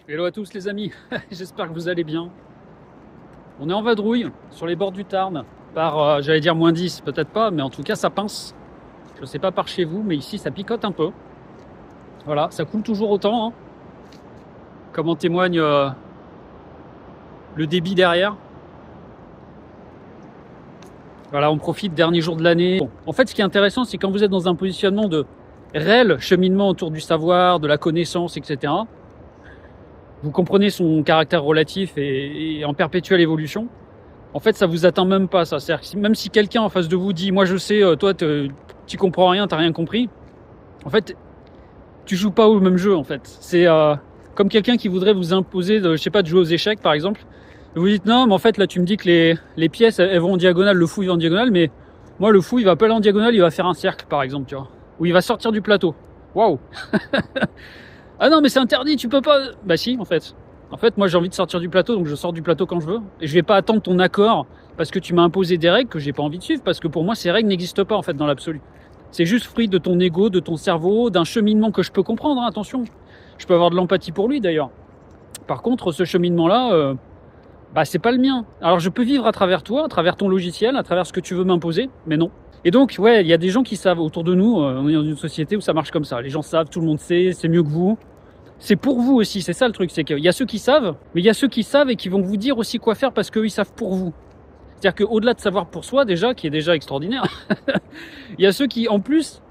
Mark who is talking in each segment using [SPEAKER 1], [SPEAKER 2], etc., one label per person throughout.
[SPEAKER 1] Hello à tous les amis, j'espère que vous allez bien. On est en vadrouille sur les bords du Tarn par, j'allais dire moins 10, peut-être pas, mais en tout cas ça pince. Je sais pas par chez vous, mais ici ça picote un peu. Voilà, ça coule toujours autant, hein, comme en témoigne le débit derrière. Voilà, on profite, dernier jour de l'année. Bon, en fait, ce qui est intéressant, c'est quand vous êtes dans un positionnement de réel cheminement autour du savoir, de la connaissance, etc. Vous comprenez son caractère relatif et en perpétuelle évolution. En fait, ça vous atteint même pas, ça. C'est-à-dire que même si quelqu'un en face de vous dit, moi je sais, toi tu comprends rien, t'as rien compris. En fait, tu joues pas au même jeu, en fait. C'est comme quelqu'un qui voudrait vous imposer, je sais pas, de jouer aux échecs, par exemple. Vous dites, non, mais en fait, là, tu me dis que les pièces, elles vont en diagonale, le fou, il va en diagonale, mais moi, le fou, il va pas aller en diagonale, il va faire un cercle, par exemple, tu vois. Ou il va sortir du plateau. Waouh. Ah non, mais c'est interdit, tu peux pas. Bah si, en fait. En fait, moi, j'ai envie de sortir du plateau, donc je sors du plateau quand je veux. Et je vais pas attendre ton accord parce que tu m'as imposé des règles que j'ai pas envie de suivre, parce que pour moi, ces règles n'existent pas, en fait, dans l'absolu. C'est juste fruit de ton ego, de ton cerveau, d'un cheminement que je peux comprendre, hein, attention. Je peux avoir de l'empathie pour lui, d'ailleurs. Par contre, ce cheminement-là, bah, c'est pas le mien. Alors, je peux vivre à travers toi, à travers ton logiciel, à travers ce que tu veux m'imposer, mais non. Et donc, ouais, il y a des gens qui savent autour de nous, on est dans une société où ça marche comme ça. Les gens savent, tout le monde sait, c'est mieux que vous. C'est pour vous aussi, c'est ça le truc, c'est qu'il y a ceux qui savent, mais il y a ceux qui savent et qui vont vous dire aussi quoi faire parce qu'eux ils savent pour vous. C'est-à-dire qu'au-delà de savoir pour soi déjà, qui est déjà extraordinaire, il y a ceux qui en plus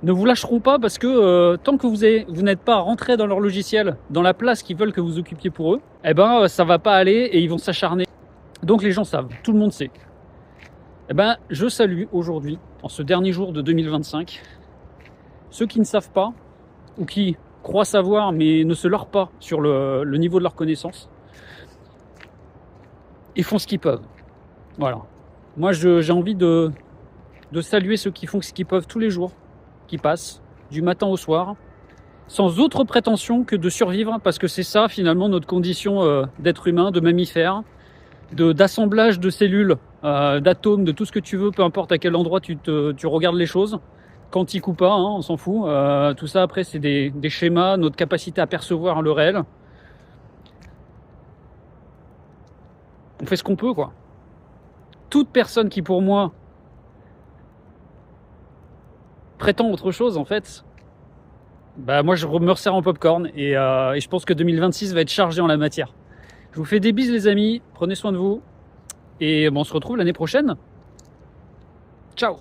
[SPEAKER 1] ne vous lâcheront pas parce que tant que vous n'êtes pas rentré dans leur logiciel, dans la place qu'ils veulent que vous occupiez pour eux, eh ben ça va pas aller et ils vont s'acharner. Donc les gens savent, tout le monde sait. Eh ben je salue aujourd'hui, en ce dernier jour de 2025, ceux qui ne savent pas ou qui croient savoir mais ne se leurrent pas sur le niveau de leur connaissance et font ce qu'ils peuvent. Voilà. Moi, j'ai envie de saluer ceux qui font ce qu'ils peuvent tous les jours, qui passent du matin au soir, sans autre prétention que de survivre, parce que c'est ça finalement notre condition d'être humain, de mammifère, d'assemblage de cellules, d'atomes, de tout ce que tu veux, peu importe à quel endroit tu regardes les choses. Quantique ou pas, hein, on s'en fout. Tout ça, après, c'est des schémas, notre capacité à percevoir le réel. On fait ce qu'on peut, quoi. Toute personne qui, pour moi, prétend autre chose, en fait, bah moi, je me resserre en popcorn et je pense que 2026 va être chargé en la matière. Je vous fais des bises, les amis. Prenez soin de vous. Et bon, on se retrouve l'année prochaine. Ciao!